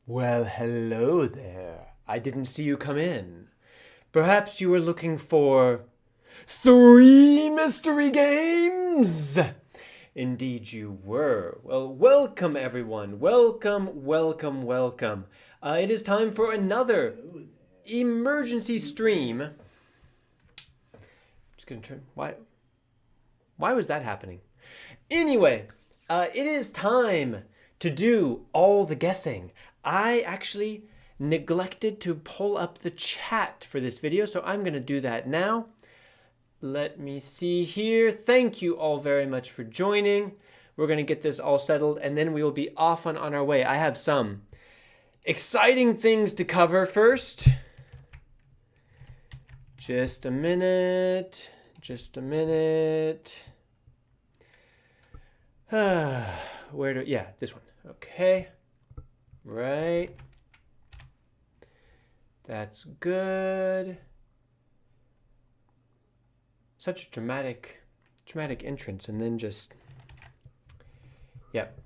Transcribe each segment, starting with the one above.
Well, hello there. I didn't see you come in. Perhaps you were looking for 3 mystery games? Indeed you were. Well, welcome everyone. Welcome, welcome, welcome. It is time for another emergency stream. Just gonna turn, why was that happening? Anyway, it is time to do all the guessing. I actually neglected to pull up the chat for this video, so I'm going to do that now. Let me see here. Thank you all very much for joining. We're going to get this all settled, and then we will be off on our way. I have some exciting things to cover first. Just a minute. Just a minute. Yeah, this one. Okay. Right. That's good. Such a dramatic entrance, and then just, yep.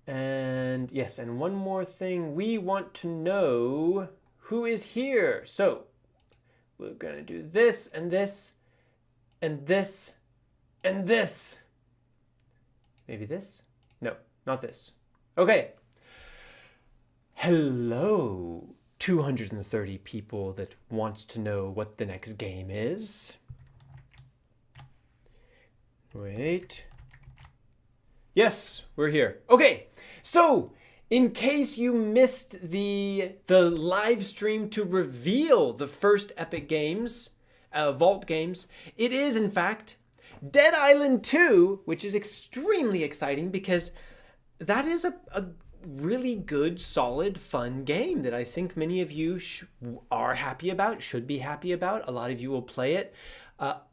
And yes, and one more thing, we want to know who is here. So we're gonna do this and this and this and this. Maybe this? No, not this. Okay. Hello, 230 people that wants to know what the next game is. Wait. Yes, we're here. Okay, so in case you missed the live stream to reveal the first Epic Games, Vault games, it is in fact Dead Island 2, which is extremely exciting because that is a really good, solid, fun game that I think many of you are happy about, should be happy about. A lot of you will play it.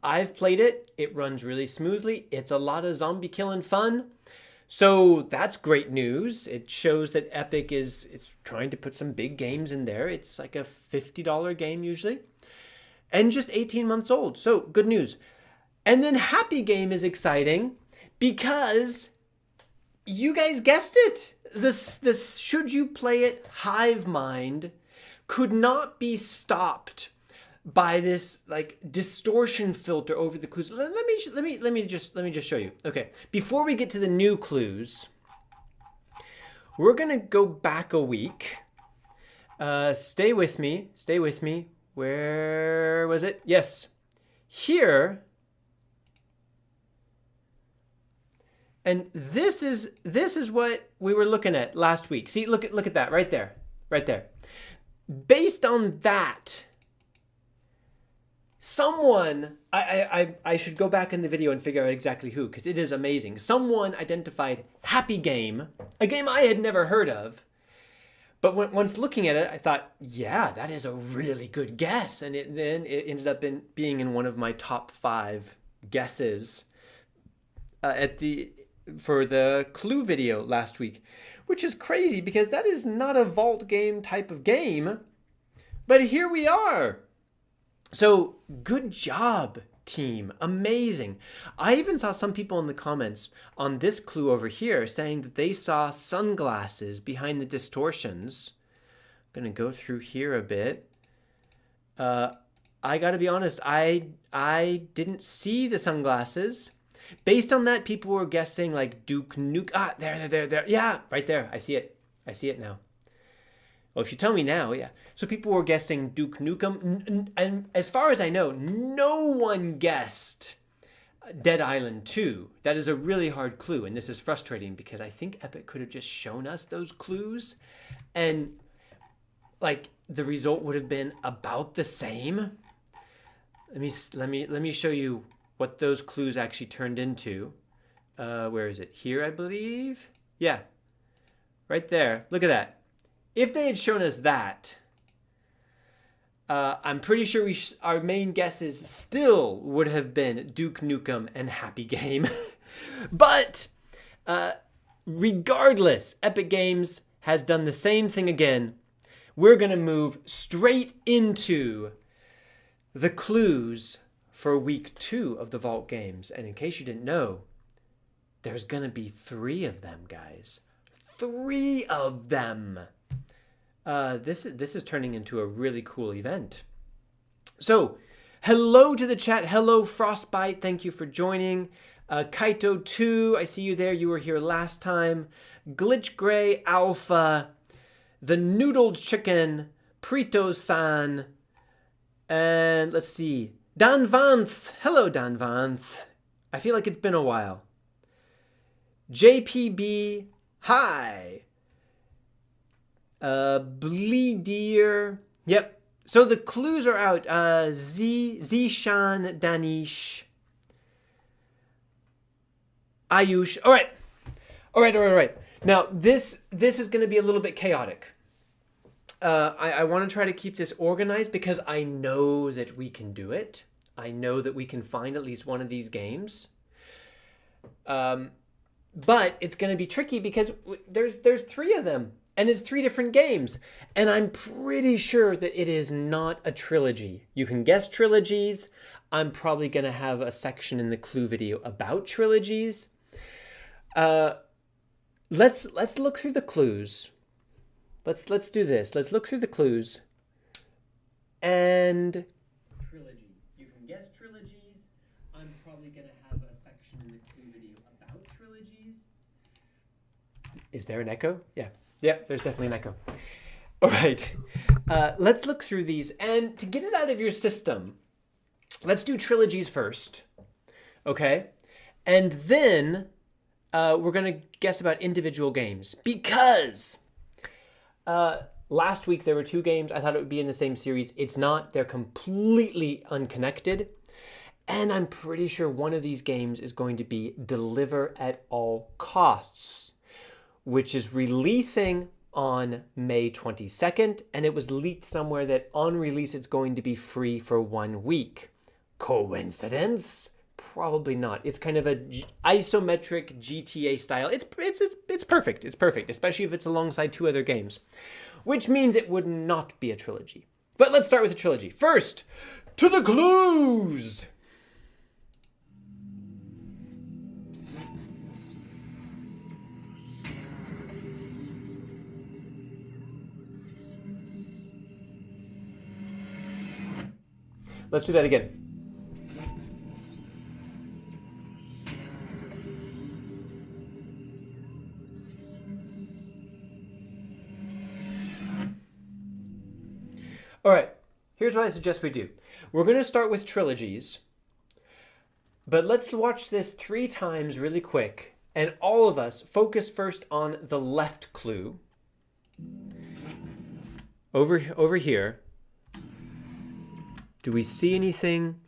I've played it. It runs really smoothly. It's a lot of zombie killing fun. So that's great news. It shows that Epic is trying to put some big games in there. It's like a $50 game usually. And just 18 months old. So good news. And then Happy Game is exciting because you guys guessed it. This Should You Play It hive mind could not be stopped by this like distortion filter over the clues. Let me just show you. Okay, before we get to the new clues, we're gonna go back a week. Stay with me. Stay with me. Where was it? Yes, here. And this is what we were looking at last week. See, look at that right there, right there. Based on that, someone, I should go back in the video and figure out exactly who, because it is amazing. Someone identified Happy Game, a game I had never heard of. But once looking at it, I thought, yeah, that is a really good guess. And then it ended up being in one of my top 5 guesses for the clue video last week, which is crazy because that is not a vault game type of game, but here we are. So good job, team. Amazing. I even saw some people in the comments on this clue over here saying that they saw sunglasses behind the distortions. I'm gonna go through here a bit. I gotta be honest, I didn't see the sunglasses. Based on that, people were guessing like Duke Nukem. Ah, there. Yeah, right there. I see it. I see it now. Well, if you tell me now, yeah. So people were guessing Duke Nukem. And as far as I know, no one guessed Dead Island 2. That is a really hard clue. And this is frustrating because I think Epic could have just shown us those clues. And like the result would have been about the same. Let me show you what those clues actually turned into. Where is it? Here, I believe. Yeah, right there. Look at that. If they had shown us that, I'm pretty sure our main guesses still would have been Duke Nukem and Happy Game. But regardless, Epic Games has done the same thing again. We're going to move straight into the clues for week 2 of the Vault games. And in case you didn't know, there's gonna be 3 of them, guys. 3 of them. This is turning into a really cool event. So, hello to the chat. Hello, Frostbite. Thank you for joining. Kaito2, I see you there. You were here last time. Glitch Gray Alpha, the Noodled Chicken, Prito-san, and let's see, Dan Vanth. Hello, Dan Vanth. I feel like it's been a while. JPB, hi. Bleedier. Yep. So the clues are out. Zishan, Danish, Ayush. All right. Now this is going to be a little bit chaotic. I want to try to keep this organized because I know that we can do it. I know that we can find at least one of these games. But it's going to be tricky because there's 3 of them. And it's 3 different games. And I'm pretty sure that it is not a trilogy. You can guess trilogies. I'm probably going to have a section in the clue video about trilogies. Let's look through the clues. Let's do this. Let's look through the clues. And trilogy. You can guess trilogies. I'm probably going to have a section in the clue video about trilogies. Is there an echo? Yeah. Yeah, there's definitely an echo. All right, let's look through these. And to get it out of your system, let's do trilogies first, okay? And then we're going to guess about individual games because last week there were 2 games. I thought it would be in the same series. It's not. They're completely unconnected. And I'm pretty sure one of these games is going to be Deliver at All Costs, which is releasing on May 22nd, and it was leaked somewhere that on release it's going to be free for 1 week. Coincidence? Probably not. It's kind of a isometric GTA style. It's perfect. It's perfect, especially if it's alongside 2 other games, which means it would not be a trilogy. But let's start with a trilogy. First, to the clues. Let's do that again. All right, here's what I suggest we do. We're going to start with trilogies, but let's watch this 3 times really quick, and all of us focus first on the left clue. Over here. Do we see anything?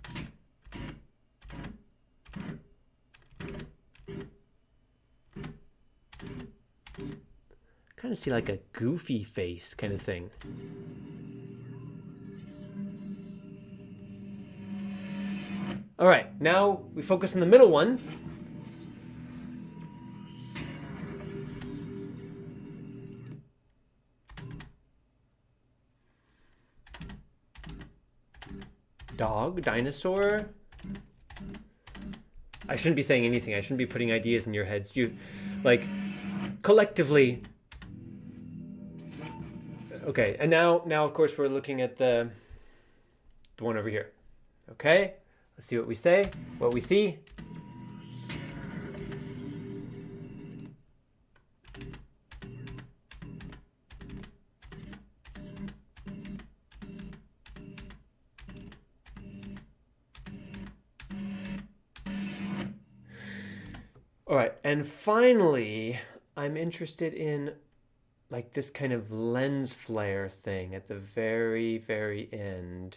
Kind of see like a goofy face kind of thing. All right, now we focus on the middle one. Dog, dinosaur. I shouldn't be saying anything. I shouldn't be putting ideas in your heads. You, like, collectively. Okay, and now of course we're looking at the one over here. Okay, let's see what we say, what we see. All right, and finally, I'm interested in like this kind of lens flare thing at the very, very end.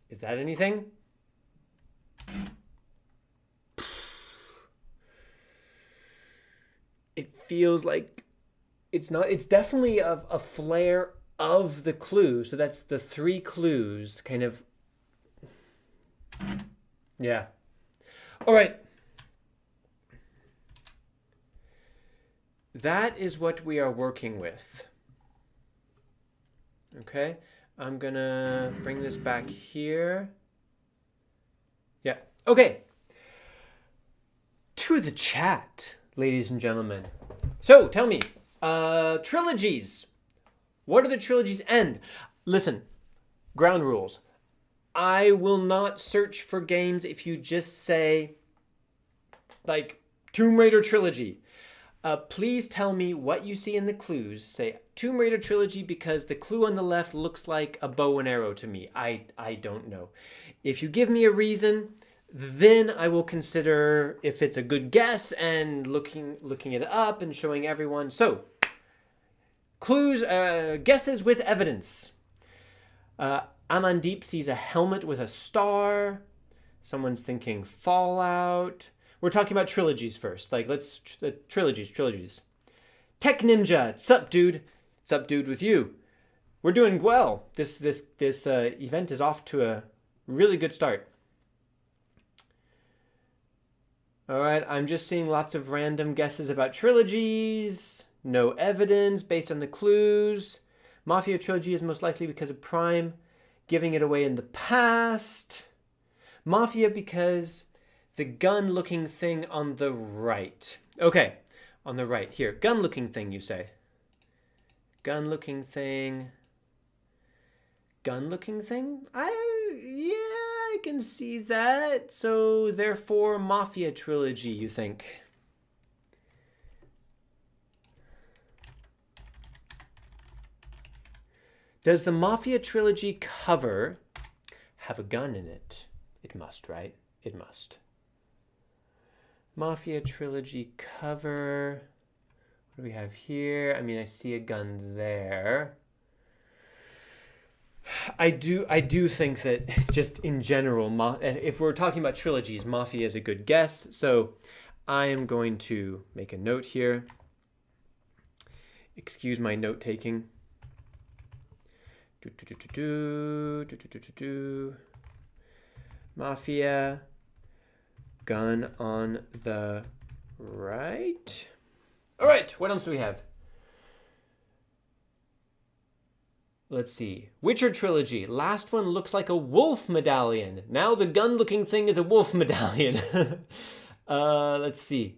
Is that anything? It feels like it's not. It's definitely a flare of the clue. So that's the 3 clues kind of. Yeah. All right. That is what we are working with. Okay. I'm gonna bring this back here. Yeah. Okay. To the chat. ladies and gentlemen. So tell me, trilogies. What are the trilogies? And listen, ground rules. I will not search for games if you just say, like, Tomb Raider trilogy. Please tell me what you see in the clues. Say Tomb Raider trilogy because the clue on the left looks like a bow and arrow to me. I don't know. If you give me a reason, then I will consider if it's a good guess and looking it up and showing everyone. So, clues, guesses with evidence. Amandeep sees a helmet with a star. Someone's thinking Fallout. We're talking about trilogies first. Like, let's trilogies. Tech Ninja, sup, dude? Sup, dude, with you? We're doing well. This event is off to a really good start. All right, I'm just seeing lots of random guesses about trilogies. No evidence based on the clues. Mafia trilogy is most likely because of Prime giving it away in the past. Mafia because the gun-looking thing on the right. Okay, on the right. Here, gun-looking thing, you say. Gun-looking thing. Gun-looking thing? Yeah, I can see that. So, therefore, Mafia trilogy, you think? Does the Mafia trilogy cover have a gun in it? It must, right? It must. Mafia trilogy cover. What do we have here? I mean, I see a gun there. I do think that just in general, if we're talking about trilogies, Mafia is a good guess. So I am going to make a note here. Excuse my note taking. Mafia, gun on the right. All right, what else do we have? Let's see. Witcher trilogy. Last one looks like a wolf medallion. Now the gun-looking thing is a wolf medallion. Let's see.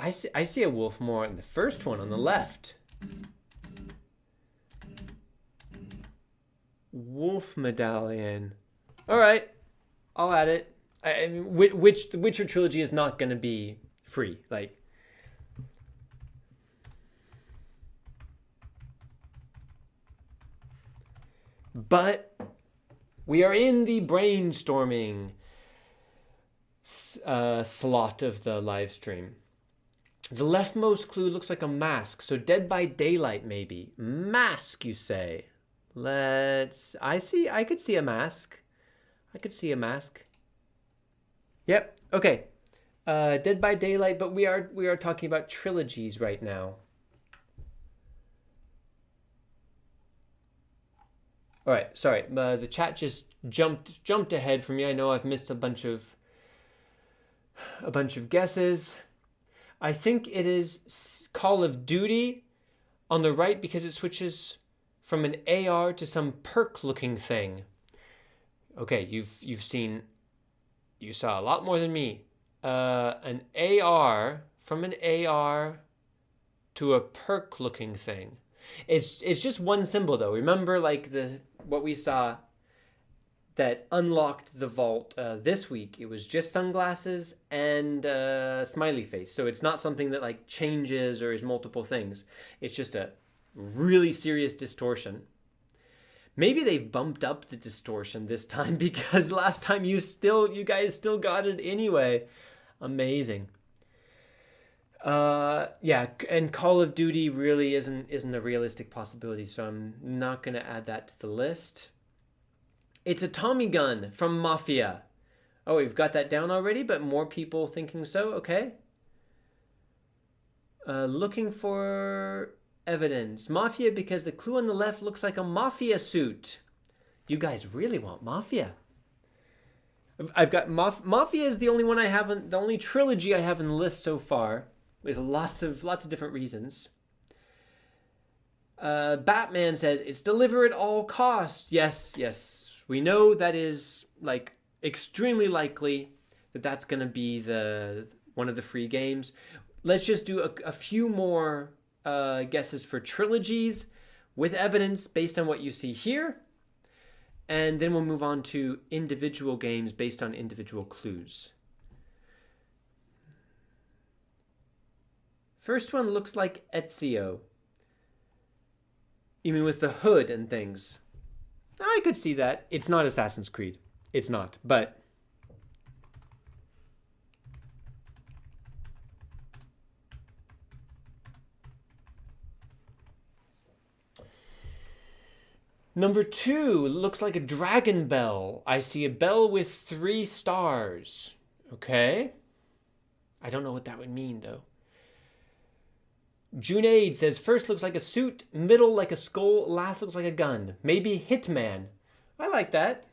I see a wolf more in the first one on the left. Wolf medallion. All right, I'll add it. I mean, which the Witcher trilogy is not going to be free. Like, but we are in the brainstorming slot of the live stream. The leftmost clue looks like a mask. So Dead by Daylight, maybe. Mask, you say. I could see a mask. I could see a mask. Yep, okay. Dead by Daylight, but we are talking about trilogies right now. All right, sorry. The chat just jumped ahead for me. I know I've missed a bunch of guesses. I think it is Call of Duty on the right because it switches from an AR to some perk-looking thing. Okay, you saw a lot more than me. An AR, from an AR to a perk-looking thing. It's just one symbol though. Remember, like what we saw that unlocked the vault this week. It was just sunglasses and smiley face. So it's not something that like changes or is multiple things. It's just a really serious distortion. Maybe they've bumped up the distortion this time because last time you guys still got it anyway. Amazing. Yeah, and Call of Duty really isn't a realistic possibility, so I'm not going to add that to the list. It's a Tommy gun from Mafia. Oh, we've got that down already, but more people thinking so. Okay. Looking for evidence. Mafia because the clue on the left looks like a Mafia suit. You guys really want Mafia. I've got Mafia is the only one I haven't, the only trilogy I have in the list so far, with lots of different reasons. Batman says it's deliver at all costs. Yes. We know that is like extremely likely that that's going to be one of the free games. Let's just do a few more guesses for trilogies with evidence based on what you see here. And then we'll move on to individual games based on individual clues. First one looks like Ezio. You mean with the hood and things? I could see that. It's not Assassin's Creed. It's not, but... Number 2 looks like a dragon bell. I see a bell with 3 stars. Okay. I don't know what that would mean, though. Junaid says, first looks like a suit, middle like a skull, last looks like a gun. Maybe Hitman. I like that.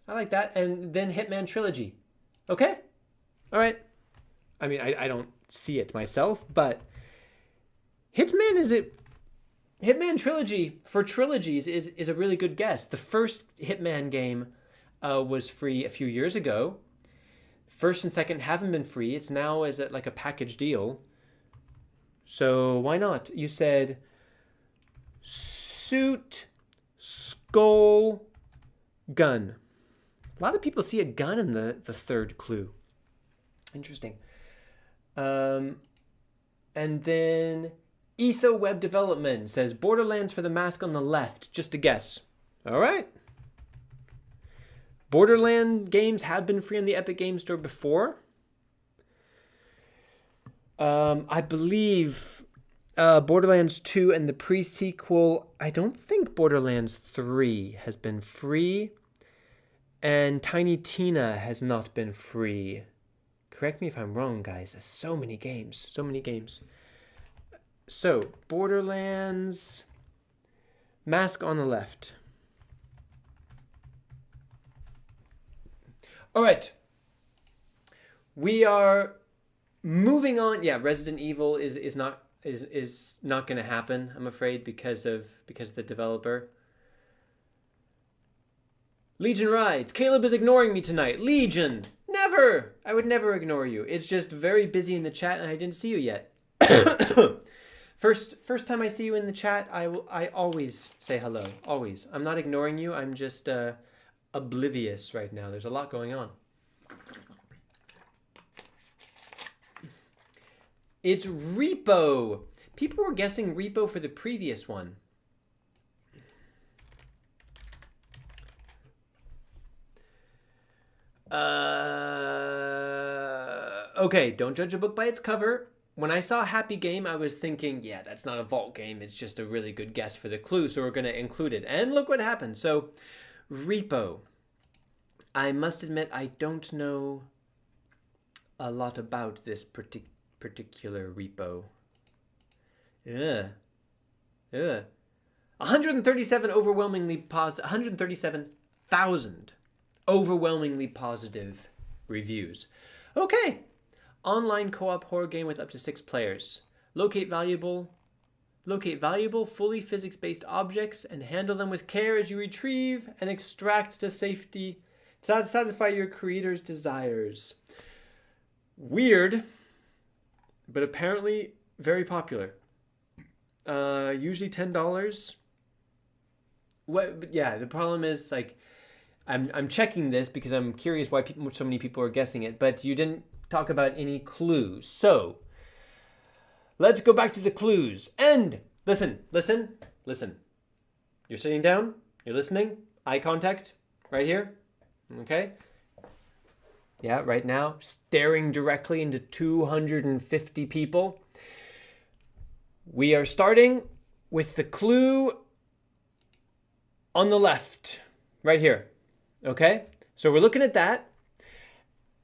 I like that. And then Hitman Trilogy. Okay. All right. I mean, I don't see it myself, but Hitman is it... Hitman Trilogy for trilogies is a really good guess. The first Hitman game was free a few years ago. First and second haven't been free. It's now as like a package deal. So why not? You said suit, skull, gun. A lot of people see a gun in the third clue. Interesting. And then Etho Web Development says Borderlands for the mask on the left. Just a guess. All right. Borderland games have been free on the Epic Games Store before. I believe Borderlands 2 and the pre-sequel, I don't think Borderlands 3 has been free. And Tiny Tina has not been free. Correct me if I'm wrong, guys. There's so many games. So many games. So, Borderlands, mask on the left. All right. We are moving on. Yeah, Resident Evil is not going to happen, I'm afraid, because of the developer. Legion Rides. Caleb is ignoring me tonight. Legion. Never. I would never ignore you. It's just very busy in the chat and I didn't see you yet. First time I see you in the chat, I always say hello. Always. I'm not ignoring you. I'm just oblivious right now. There's a lot going on. It's Repo. People were guessing Repo for the previous one. Okay, don't judge a book by its cover. When I saw Happy Game, I was thinking, yeah, that's not a vault game. It's just a really good guess for the clue, so we're going to include it. And look what happened. So, Repo. I must admit, I don't know a lot about this particular Repo. Ugh. 137 overwhelmingly positive, 137,000 overwhelmingly positive reviews. Okay. Online co-op horror game with up to 6 players. Locate valuable, fully physics-based objects and handle them with care as you retrieve and extract to safety to satisfy your creator's desires. Weird, but apparently very popular. Usually $10. What? Yeah, the problem is like, I'm checking this because I'm curious why so many people are guessing it, but you didn't talk about any clues. So let's go back to the clues and listen. You're sitting down, you're listening, eye contact right here. Okay. Yeah, right now, staring directly into 250 people. We are starting with the clue on the left, right here. Okay. So we're looking at that.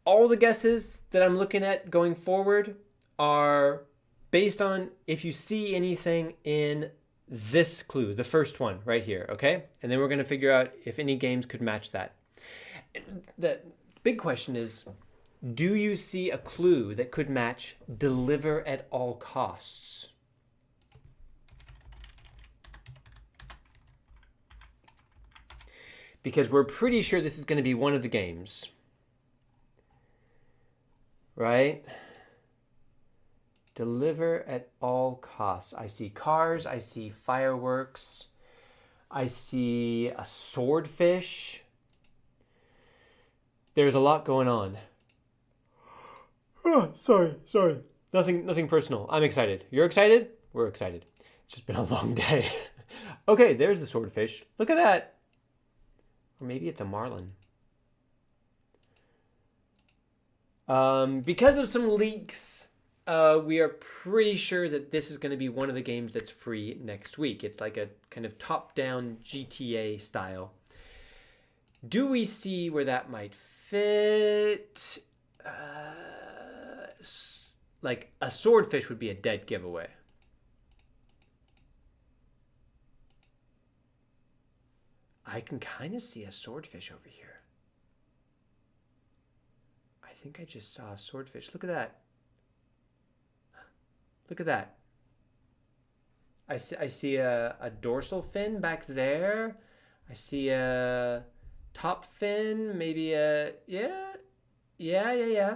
All the guesses that I'm looking at going forward are based on if you see anything in this clue, the first one right here, okay? And then we're going to figure out if any games could match that. The big question is, do you see a clue that could match deliver at all costs? because we're pretty sure this is going to be one of the games. Right? Deliver at all costs. I see cars. I see fireworks. I see a swordfish. There's a lot going on. Oh, sorry. Nothing personal. I'm excited. You're excited? We're excited. It's just been a long day. Okay, there's the swordfish. Look at that. Or maybe it's a marlin. Because of some leaks, we are pretty sure that this is going to be one of the games that's free next week. It's like a kind of top-down GTA style. Do we see where that might fit? Like a swordfish would be a dead giveaway. I can kind of see a swordfish over here. I think I just saw a swordfish. Look at that. Look at that. I see a dorsal fin back there. I see a top fin, maybe a, yeah.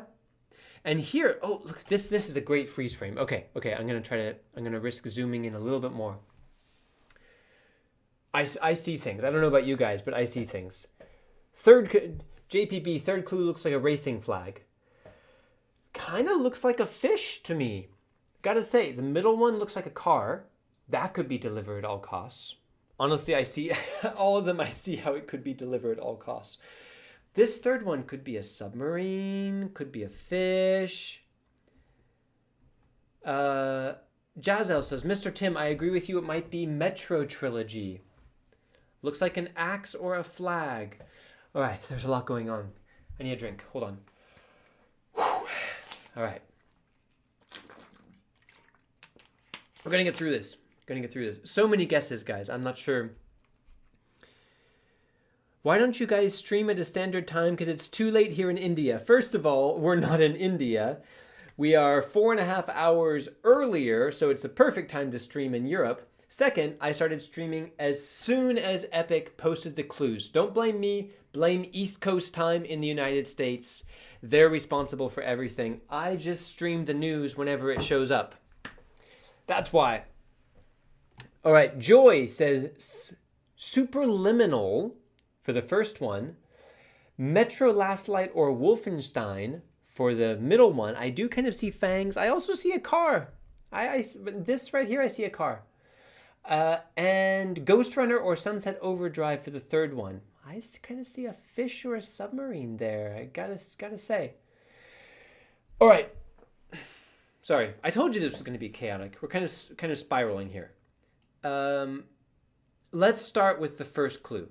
And here, oh, look, this is a great freeze frame. Okay, I'm gonna risk zooming in a little bit more. I see things. I don't know about you guys, but I see things. JPB, third clue looks like a racing flag. Kind of looks like a fish to me. Gotta say, the middle one looks like a car. That could be delivered at all costs. Honestly, I see all of them. I see how it could be delivered at all costs. This third one could be a submarine, could be a fish. Jazel says, Mr. Tim, I agree with you. It might be Metro Trilogy. Looks like an axe or a flag. All right, there's a lot going on. I need a drink. Hold on. Whew. All right. We're going to get through this. So many guesses, guys. I'm not sure. Why don't you guys stream at a standard time? Because it's too late here in India. First of all, we're not in India. We are 4.5 hours earlier, so it's the perfect time to stream in Europe. Second, I started streaming as soon as Epic posted the clues. Don't blame me. Blame East Coast time in the United States. They're responsible for everything. I just stream the news whenever it shows up. That's why. All right, Joy says Superliminal for the first one, Metro Last Light or Wolfenstein for the middle one. I do kind of see fangs. I also see a car. This right here, I see a car. And Ghost Runner or Sunset Overdrive for the third one. I kind of see a fish or a submarine there. I gotta say. All right. Sorry, I told you this was going to be chaotic. We're kind of spiraling here. Let's start with the first clue.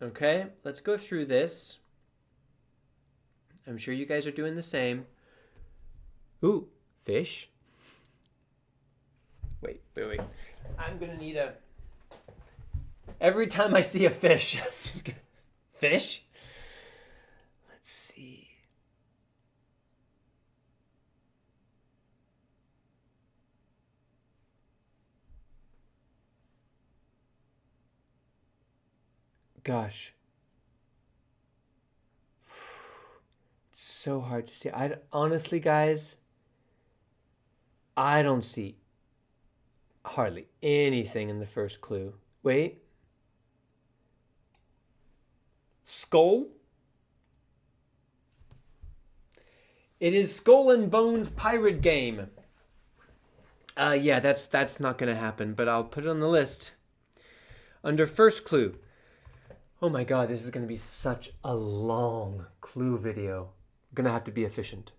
Okay, let's go through this. I'm sure you guys are doing the same. Ooh, fish. Wait. I'm gonna need a. Every time I see a fish, I'm just gonna. Fish? Let's see. Gosh. It's so hard to see. Honestly, guys, I don't see hardly anything in the first clue. Wait. Skull? It is Skull and Bones Pirate Game. Yeah, that's not going to happen, but I'll put it on the list. Under first clue. Oh my god, this is going to be such a long clue video. I'm going to have to be efficient.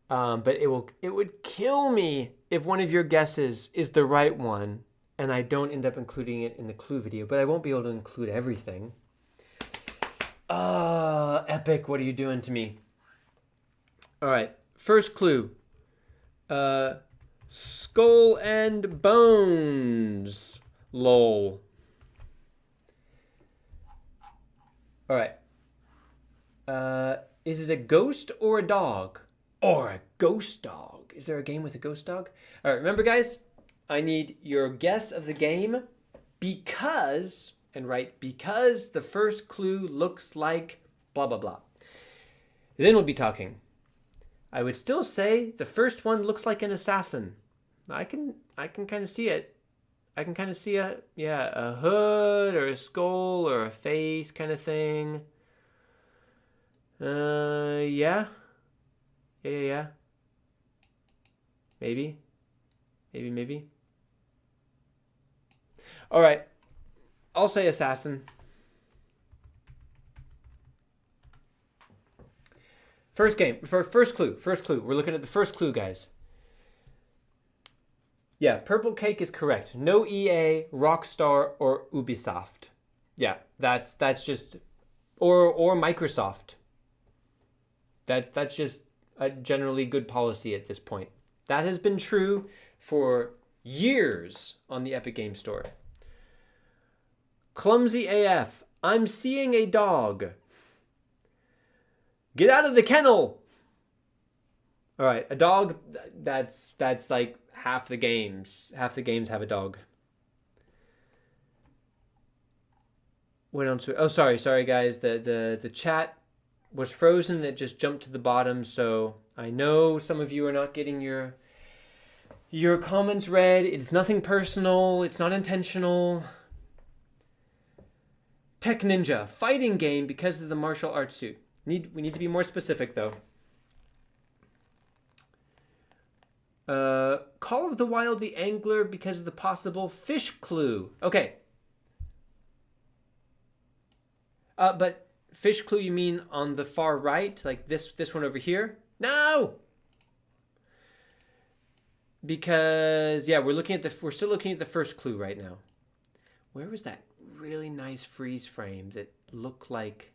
But it would kill me if one of your guesses is the right one and I don't end up including it in the clue video, but I won't be able to include everything. Epic, what are you doing to me? All right, first clue. Skull and Bones. Lol. All right. Is it a ghost or a dog? Or a ghost dog. Is there a game with a ghost dog? All right, remember guys, I need your guess of the game because and write because the first clue looks like blah, blah, blah. Then we'll be talking. I would still say the first one looks like an assassin. I can kind of see it. I can kind of see a hood or a skull or a face kind of thing. Yeah. Maybe. All right. I'll say assassin. First clue. We're looking at the first clue, guys. Yeah, Purple Cake is correct. No EA, Rockstar, or Ubisoft. Yeah, that's just or Microsoft. That's just a generally good policy at this point. That has been true for years on the Epic Game Store. Clumsy AF. I'm seeing a dog. Get out of the kennel. All right, a dog. That's like half the games. Half the games have a dog. What else? Oh, sorry, guys. The chat was frozen. It just jumped to the bottom. So I know some of you are not getting your comments read. It's nothing personal. It's not intentional. Tech Ninja, fighting game because of the martial arts suit. We need to be more specific though. Call of the Wild, the Angler because of the possible fish clue. Okay. But fish clue, you mean on the far right, like this one over here? No. Because yeah, we're still looking at the first clue right now. Where was that really nice freeze frame that looked like?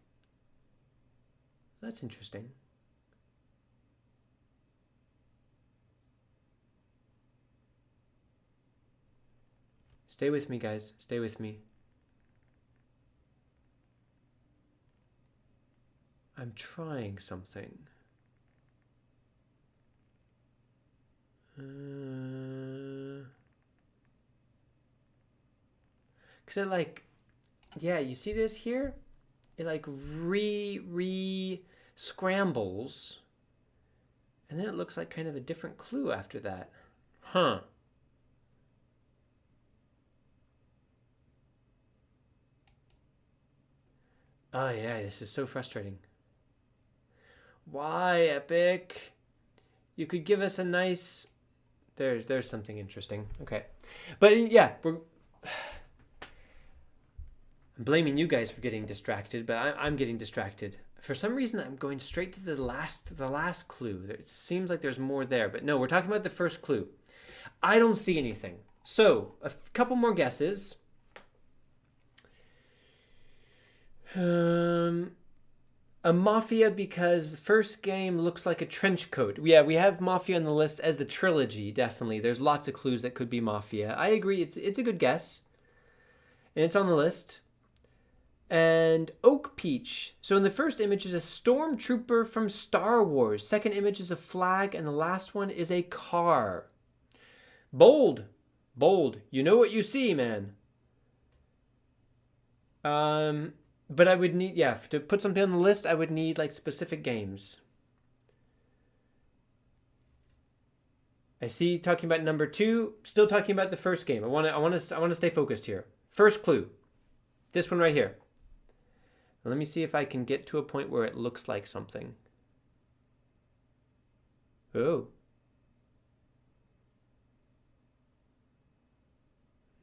That's interesting. Stay with me, guys. Stay with me. I'm trying something. Because it like, yeah, you see this here? It like scrambles. And then it looks like kind of a different clue after that. Huh. Oh yeah, this is so frustrating. Why, Epic? You could give us a nice... There's something interesting. Okay. But yeah, I'm blaming you guys for getting distracted, but I'm getting distracted. For some reason, I'm going straight to the last clue. It seems like there's more there, but no, we're talking about the first clue. I don't see anything. So, a couple more guesses. A Mafia because first game looks like a trench coat. Yeah, we have Mafia on the list as the trilogy, definitely. There's lots of clues that could be Mafia. I agree, it's a good guess. And it's on the list. And Oak Peach. So in the first image is a stormtrooper from Star Wars. Second image is a flag, and the last one is a car. Bold. Bold. You know what you see, man. But I would need, yeah, to put something on the list, I would need like specific games. I see talking about number 2, still talking about the first game. I want to stay focused here. First clue. This one right here. Now let me see if I can get to a point where it looks like something. Oh.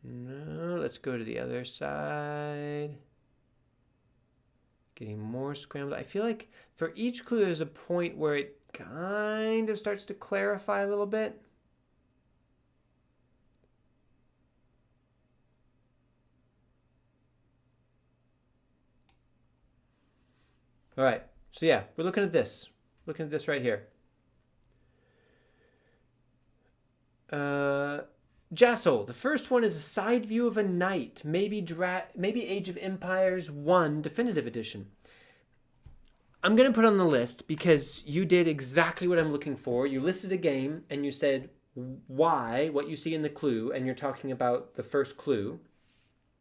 No, let's go to the other side. Getting more scrambled. I feel like for each clue, there's a point where it kind of starts to clarify a little bit. All right. So yeah, we're looking at this. Looking at this right here. Jassel, the first one is a side view of a knight, maybe Age of Empires 1 Definitive Edition. I'm going to put on the list because you did exactly what I'm looking for. You listed a game and you said why, what you see in the clue, and you're talking about the first clue.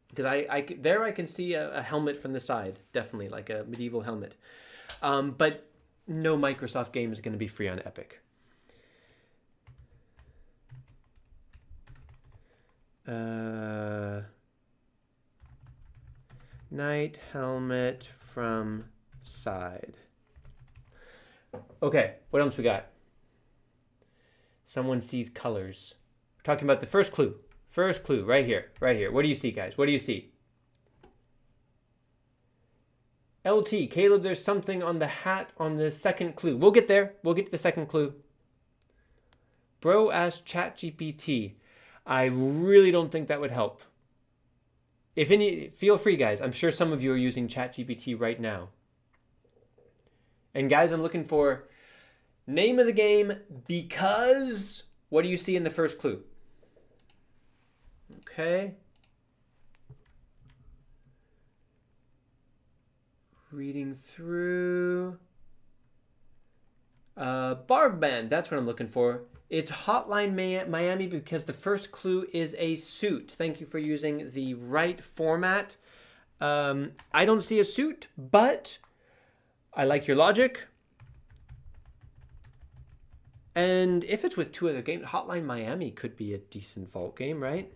Because I can see a helmet from the side, definitely like a medieval helmet. But no Microsoft game is going to be free on Epic. Knight helmet from side. Okay, what else we got? Someone sees colors. We're talking about the first clue. First clue, right here, right here. What do you see, guys? What do you see? LT, Caleb, there's something on the hat on the second clue. We'll get there. We'll get to the second clue. Bro asked ChatGPT. I really don't think that would help. If any, feel free, guys. I'm sure some of you are using ChatGPT right now. And guys, I'm looking for name of the game because what do you see in the first clue? Okay. Reading through. Barb Band, that's what I'm looking for. It's Hotline Miami because the first clue is a suit. Thank you for using the right format. I don't see a suit, but I like your logic. And if it's with two other games, Hotline Miami could be a decent vault game, right?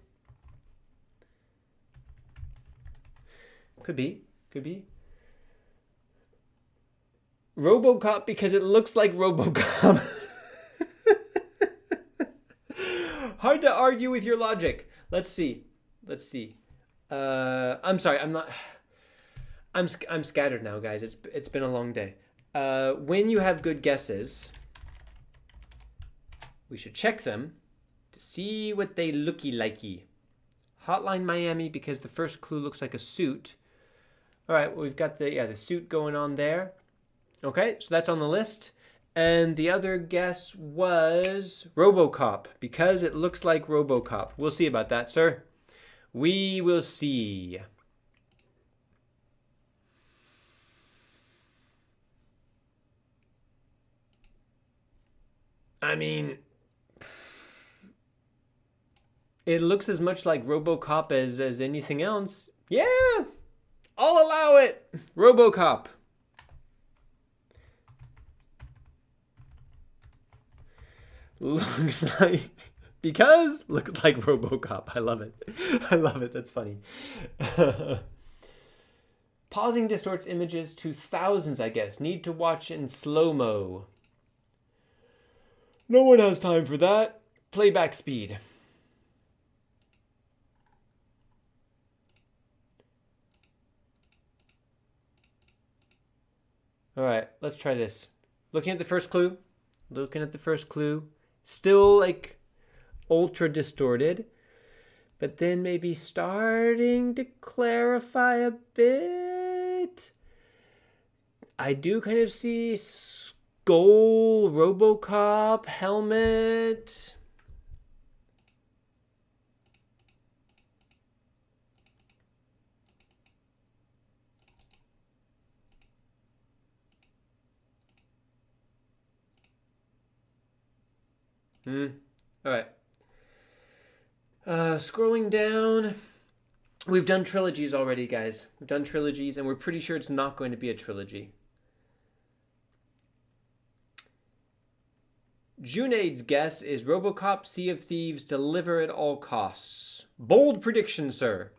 Could be. Could be. RoboCop because it looks like RoboCop. Hard to argue with your logic. Let's see. Let's see. I'm sorry. I'm not. I'm scattered now, guys. It's been a long day. When you have good guesses, we should check them to see what they looky likey. Hotline Miami because the first clue looks like a suit. All right, well, we've got the suit going on there. Okay, so that's on the list. And the other guess was RoboCop because it looks like RoboCop. We'll see about that, sir. We will see. I mean, it looks as much like RoboCop as anything else. Yeah, I'll allow it. RoboCop. Looks like RoboCop. I love it. I love it. That's funny. Pausing distorts images to thousands, I guess. Need to watch in slow-mo. No one has time for that. Playback speed. All right, let's try this. Looking at the first clue. Still like ultra distorted, but then maybe starting to clarify a bit. I do kind of see skull, RoboCop, helmet. All right. Scrolling down. We've done trilogies already, guys. We've done trilogies, and we're pretty sure it's not going to be a trilogy. Junaid's guess is RoboCop, Sea of Thieves, Deliver at all costs. Bold prediction, sir.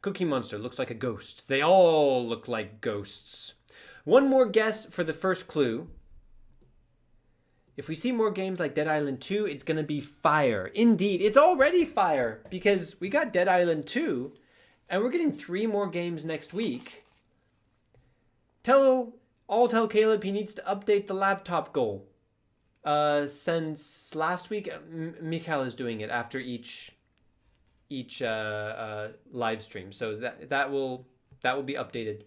Cookie Monster looks like a ghost. They all look like ghosts. One more guess for the first clue. If we see more games like Dead Island 2, it's going to be fire. Indeed, it's already fire because we got Dead Island 2 and we're getting 3 more games next week. Tell Caleb he needs to update the laptop goal. Since last week, Michal is doing it after each live stream. So that will be updated.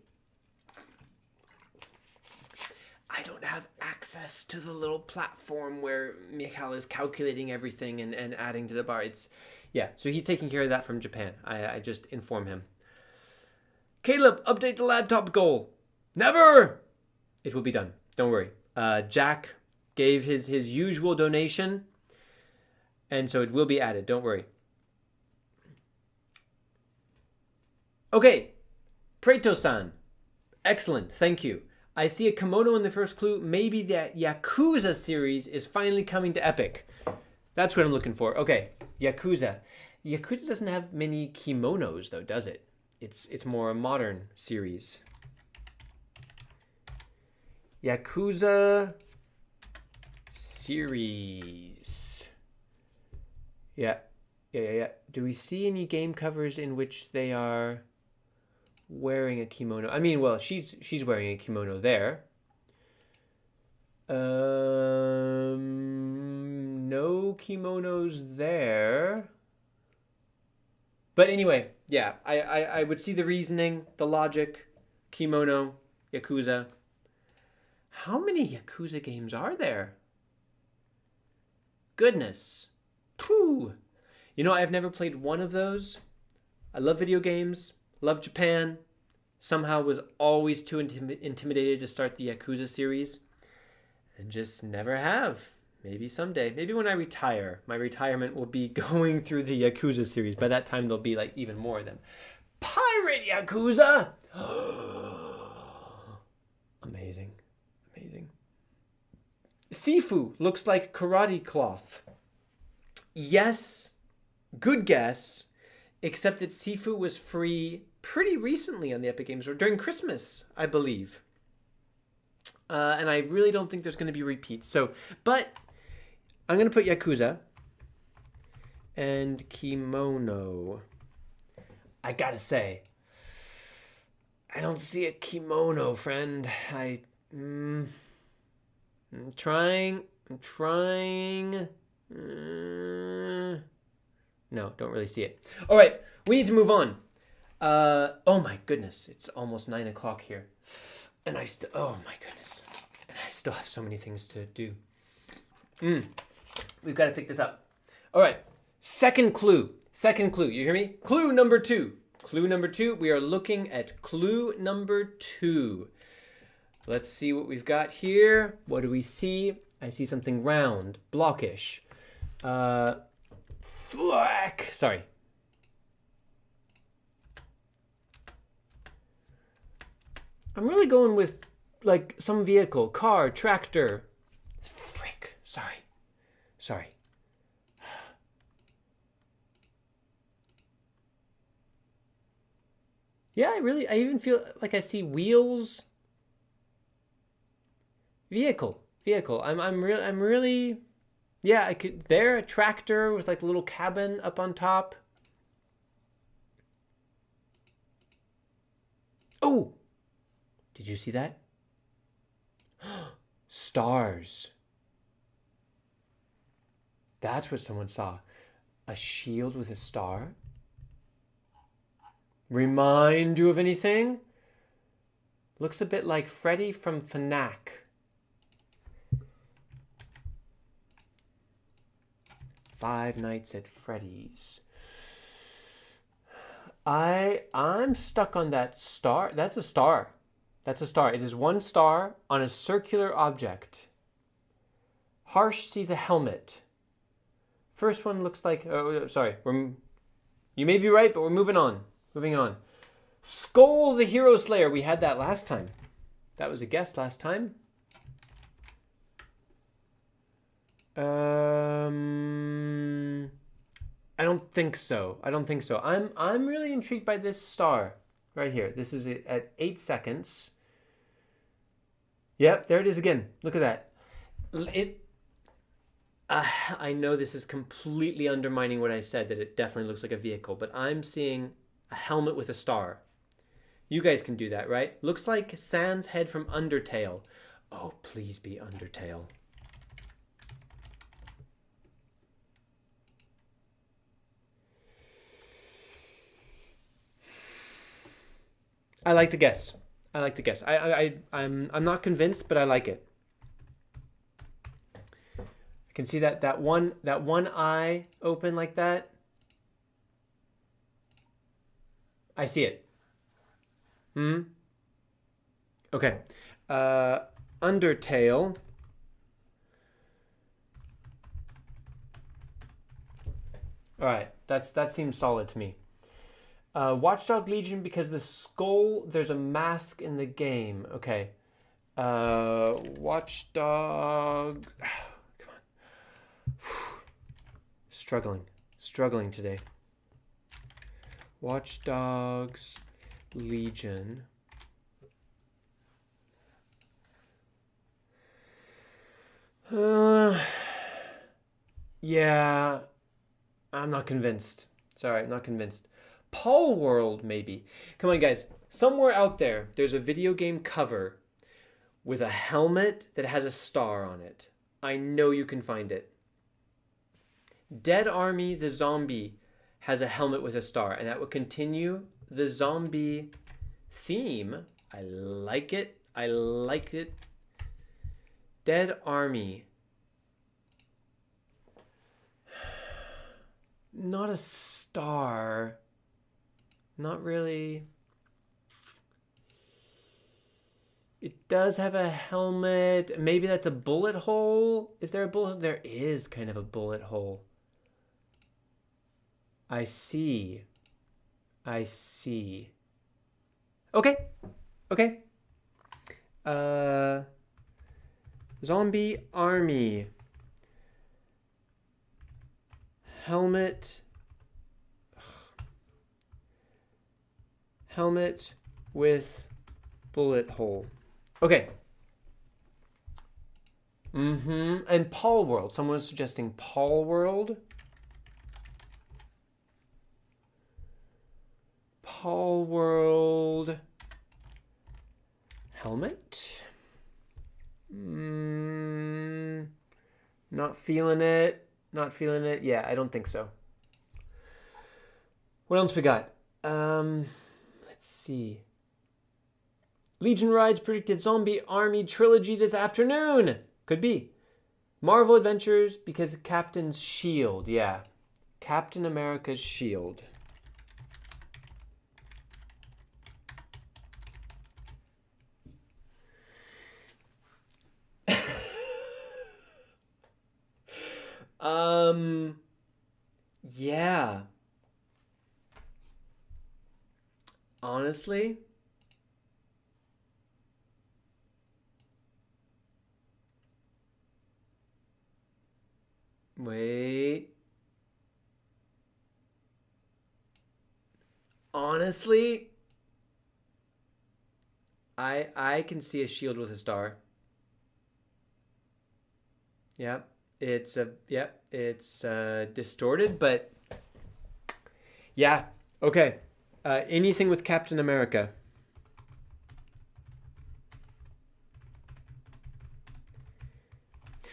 I don't have access to the little platform where Michal is calculating everything and adding to the bar. So he's taking care of that from Japan. I just inform him. Caleb, update the laptop goal. Never! It will be done. Don't worry. Jack gave his usual donation, and so it will be added. Don't worry. Okay, Preto-san. Excellent, thank you. I see a kimono in the first clue. Maybe that Yakuza series is finally coming to Epic. That's what I'm looking for. Okay, Yakuza. Yakuza doesn't have many kimonos though, does it? It's more a modern series. Yakuza series. Yeah. Do we see any game covers in which they are wearing a kimono? I mean, well, she's wearing a kimono there. No kimonos there. But anyway, yeah, I would see the reasoning, the logic. Kimono, Yakuza. How many Yakuza games are there? Goodness. Phew. You know, I've never played one of those. I love video games, love Japan. Somehow was always too intimidated to start the Yakuza series. And just never have. Maybe someday. Maybe when I retire. My retirement will be going through the Yakuza series. By that time, there'll be like even more of them. Pirate Yakuza! Amazing. Amazing. Sifu looks like karate cloth. Yes, good guess. Except that Sifu was free pretty recently on the Epic Games Store. During Christmas, I believe. And I really don't think there's going to be repeats. So, but I'm going to put Yakuza and kimono. I gotta say, I don't see a kimono, friend. I'm trying. No, don't really see it. All right, we need to move on. Oh my goodness, it's almost 9 o'clock here. And oh my goodness. And I still have so many things to do. We've got to pick this up. All right, second clue. You hear me? Clue number 2. We are looking at clue number 2. Let's see what we've got here. What do we see? I see something round, blockish. Sorry. I'm really going with like some vehicle, car, tractor. Frick. Sorry. Yeah, I even feel like I see wheels. Vehicle. I'm really, yeah, I could, there, a tractor with like a little cabin up on top. Oh, did you see that? Stars. That's what someone saw. A shield with a star. Remind you of anything? Looks a bit like Freddy from FNAC. Five Nights at Freddy's. I'm stuck on that star. That's a star. It is one star on a circular object. Harsh sees a helmet. First one looks like, oh, sorry. You may be right, but we're moving on. Skull the Hero Slayer. We had that last time. That was a guess last time. I don't think so. I'm really intrigued by this star right here. This is at 8 seconds. Yep, there it is again. Look at that. I know this is completely undermining what I said, that it definitely looks like a vehicle, but I'm seeing a helmet with a star. You guys can do that, right? Looks like Sans head from Undertale. Oh, please be Undertale. I like the guess. I'm not convinced, but I like it. I can see that one eye open like that. I see it. Okay. Undertale. All right. That seems solid to me. Watchdog Legion because the skull, there's a mask in the game. Okay. Watchdog. Come on. Struggling today. Watchdogs Legion. Yeah, I'm not convinced. Sorry, I'm not convinced. Paul World, maybe. Come on, guys. Somewhere out there, there's a video game cover with a helmet that has a star on it. I know you can find it. Dead Army, the zombie, has a helmet with a star, and that will continue the zombie theme. I like it. I like it. Dead Army. Not a star. Not really. It does have a helmet. Maybe that's a bullet hole. Is there a bullet? There is kind of a bullet hole. I see. I see. Okay. Okay. Zombie army. Helmet. Helmet with bullet hole. Okay. And Paul World. Someone is suggesting Paul World. Paul World. Helmet. Not feeling it. Not feeling it. Yeah, I don't think so. What else we got? Let's see. Legion Rides predicted Zombie Army Trilogy this afternoon. Could be. Marvel Adventures because Captain's Shield. Yeah. Captain America's Shield. Yeah. Honestly, wait. Honestly, I can see a shield with a star. Yep. It's distorted, but yeah. Okay. Anything with Captain America.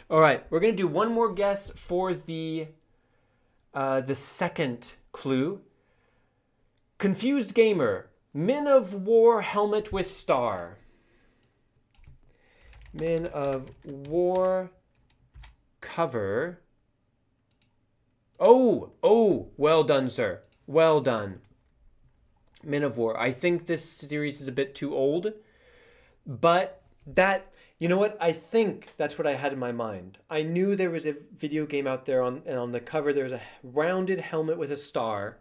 All right, we're gonna do one more guess for the second clue. Confused gamer, Men of War helmet with star. Men of War cover. Oh, well done, sir. Well done. Men of War. I think this series is a bit too old, but that, you know what? I think that's what I had in my mind. I knew there was a video game out there and on the cover there's a rounded helmet with a star.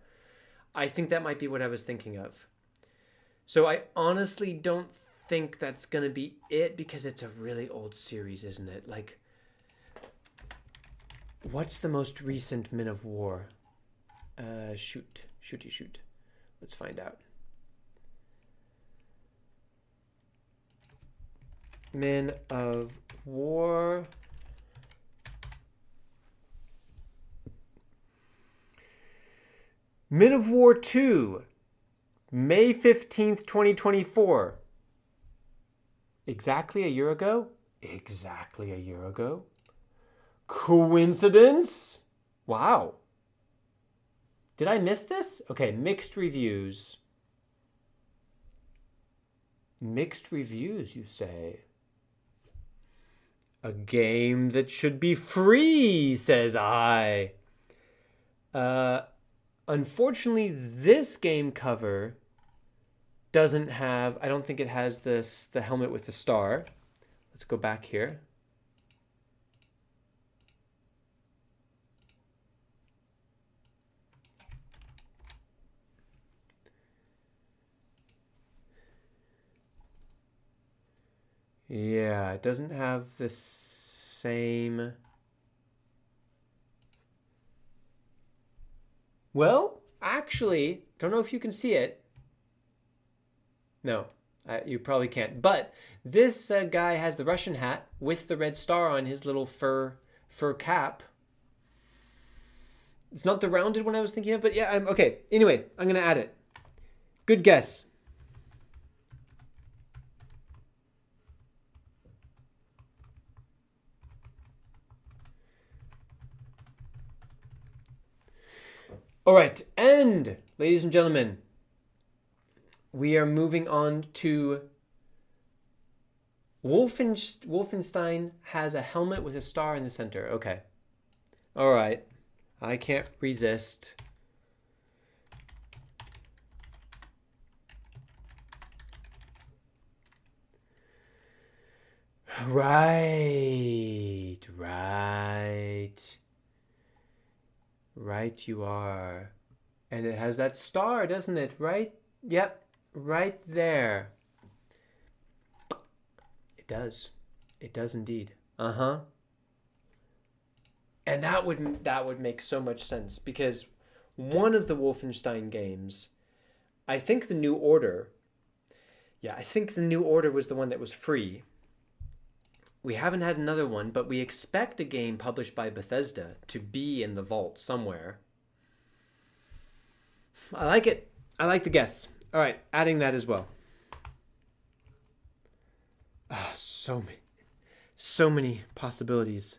I think that might be what I was thinking of. So I honestly don't think that's going to be it because it's a really old series, isn't it? Like, what's the most recent Men of War? Shoot. Let's find out. Men of War. Men of War 2. May 15th, 2024. Exactly a year ago? Exactly a year ago. Coincidence? Wow. Did I miss this? Okay, mixed reviews. Mixed reviews, you say? A game that should be free, says I. Unfortunately, this game cover doesn't have, I don't think it has the helmet with the star. Let's go back here. Yeah, it doesn't have the same... Well, actually, don't know if you can see it. No, you probably can't. But this guy has the Russian hat with the red star on his little fur cap. It's not the rounded one I was thinking of, but yeah, okay. Anyway, I'm going to add it. Good guess. All right, and ladies and gentlemen, we are moving on to Wolfenstein has a helmet with a star in the center. Okay. All right. I can't resist. Right. Right you are. And it has that star, doesn't it? Right? Yep. Right there. It does. It does indeed. Uh-huh. And that would make so much sense because one of the Wolfenstein games, I think the New Order, I think the New Order was the one that was free. We haven't had another one, but we expect a game published by Bethesda to be in the vault somewhere. I like it. I like the guess. All right, adding that as well. Ah, so many possibilities.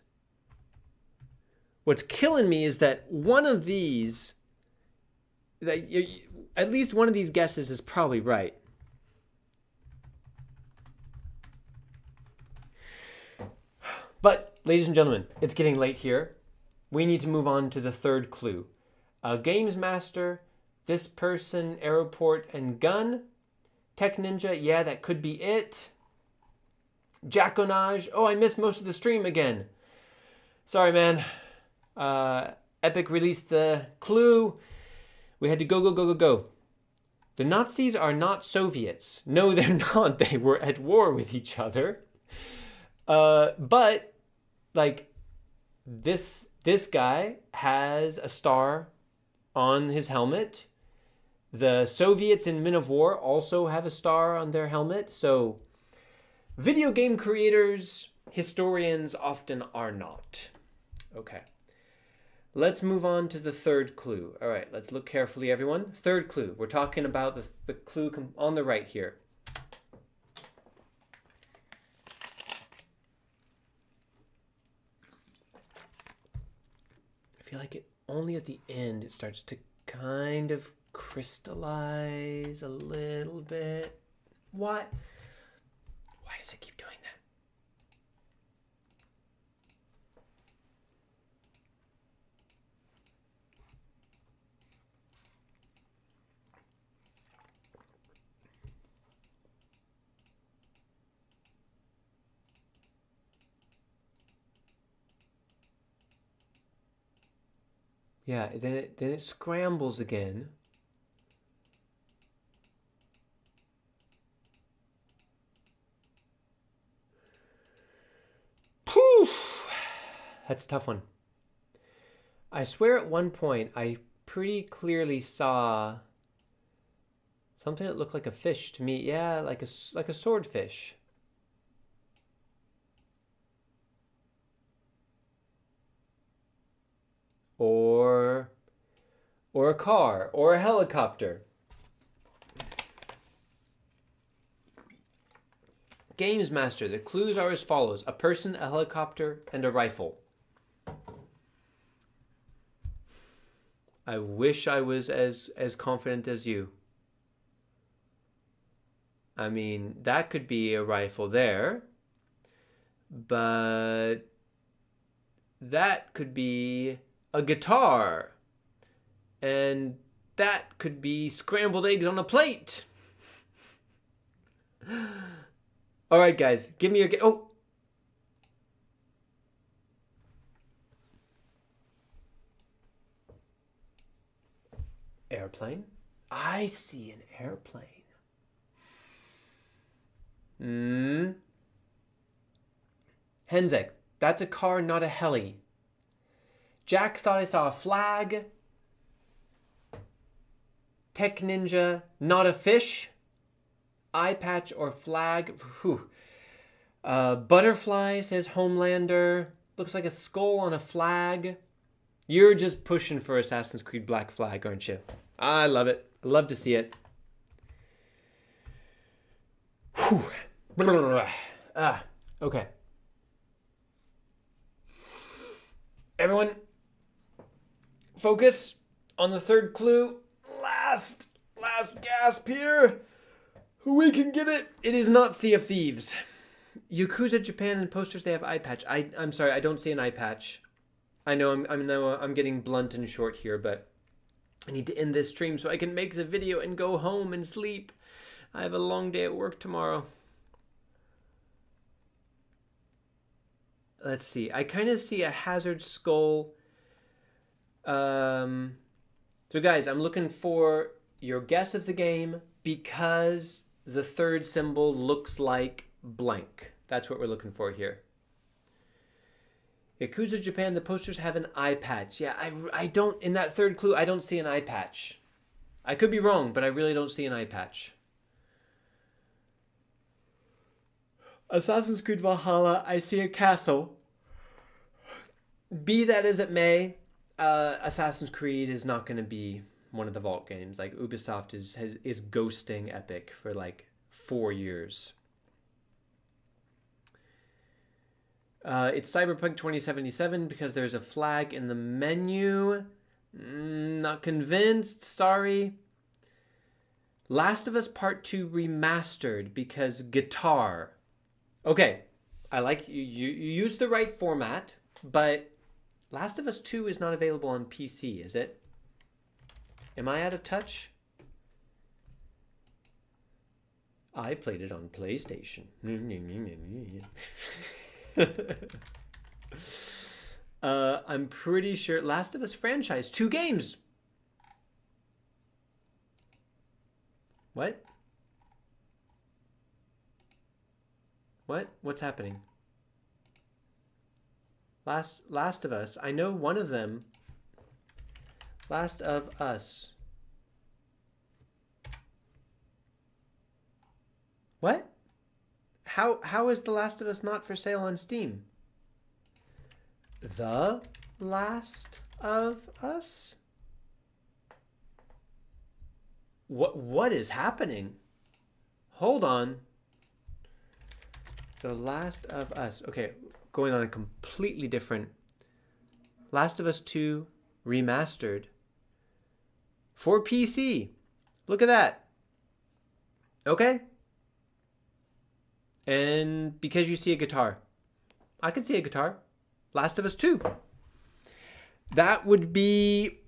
What's killing me is that one of these, at least one of these guesses is probably right. But, ladies and gentlemen, it's getting late here. We need to move on to the third clue. Games Master, this person, aeroport, and gun. Tech Ninja, yeah, that could be it. Jackonage, oh, I missed most of the stream again. Sorry, man. Epic released the clue. We had to go. The Nazis are not Soviets. No, they're not. They were at war with each other. But like this guy has a star on his helmet. The Soviets in Men of War also have a star on their helmet. So video game creators, historians often are not. Okay. Let's move on to the third clue. All right, let's look carefully, everyone. Third clue. We're talking about the clue on the right here. I feel like only at the end it starts to kind of crystallize a little bit. Why does it keep doing that? Yeah, then it scrambles again. Poof! That's a tough one. I swear at one point I pretty clearly saw something that looked like a fish to me. Yeah, like a swordfish. Or a car, or a helicopter. Games Master, the clues are as follows. A person, a helicopter, and a rifle. I wish I was as confident as you. I mean, that could be a rifle there. But that could be a guitar. And that could be scrambled eggs on a plate. All right, guys, give me your... Oh. Airplane? I see an airplane. Henzek, that's a car, not a heli. Jack thought I saw a flag. Tech Ninja, not a fish. Eye patch or flag. Whew. Butterfly says Homelander. Looks like a skull on a flag. You're just pushing for Assassin's Creed Black Flag, aren't you? I love it. I love to see it. Whew. Okay. Everyone, focus on the third clue. Last gasp here. We can get it. It is not Sea of Thieves. Yakuza Japan and posters, they have eye patch. I'm sorry, I don't see an eye patch. I know I'm getting blunt and short here, but I need to end this stream so I can make the video and go home and sleep. I have a long day at work tomorrow. Let's see. I kind of see a hazard skull. So guys, I'm looking for your guess of the game because the third symbol looks like blank. That's what we're looking for here. Yakuza Japan, the posters have an eye patch. Yeah, I don't, in that third clue, I don't see an eye patch. I could be wrong, but I really don't see an eye patch. Assassin's Creed Valhalla, I see a castle. Be that as it may, Assassin's Creed is not going to be one of the Vault games. Like, Ubisoft is ghosting Epic for like 4 years. It's Cyberpunk 2077 because there's a flag in the menu. Not convinced, sorry. Last of Us Part 2 Remastered because guitar. Okay, I like you used the right format, but Last of Us 2 is not available on PC, is it? Am I out of touch? I played it on PlayStation. I'm pretty sure Last of Us franchise, 2 games. What? What's happening? Last of Us. I know one of them. Last of Us. What? How is The Last of Us not for sale on Steam? The Last of Us? What is happening? Hold on. The Last of Us. Okay, going on a completely different. Last of Us 2 Remastered for PC. Look at that. Okay. And because you see a guitar. I can see a guitar. Last of Us 2. That would be...